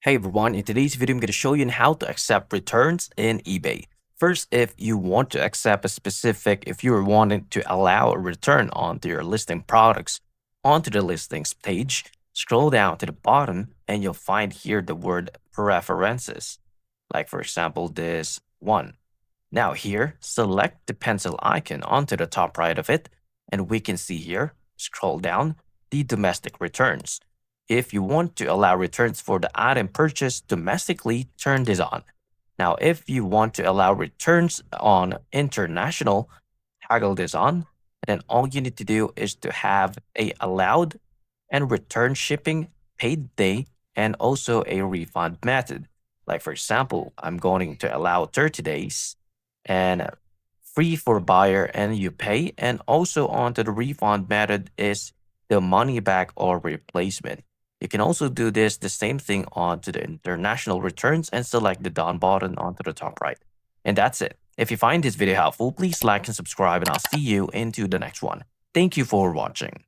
Hey everyone, in today's video, I'm going to show you how to accept returns in eBay. First, if you want to accept if you're wanting to allow a return onto your listing products onto the listings page, scroll down to the bottom and you'll find here the word preferences. Like for example, this one. Now here, select the pencil icon onto the top right of it, and we can see here, scroll down, the domestic returns. If you want to allow returns for the item purchased domestically, turn this on. Now, if you want to allow returns on international, toggle this on. And then all you need to do is to have a allowed and return shipping, paid day, and also a refund method. Like for example, I'm going to allow 30 days and free for buyer and you pay. And also onto the refund method is the money back or replacement. You can also do this the same thing onto the international returns and select the done button onto the top right. And that's it. If you find this video helpful, please like and subscribe and I'll see you into the next one. Thank you for watching.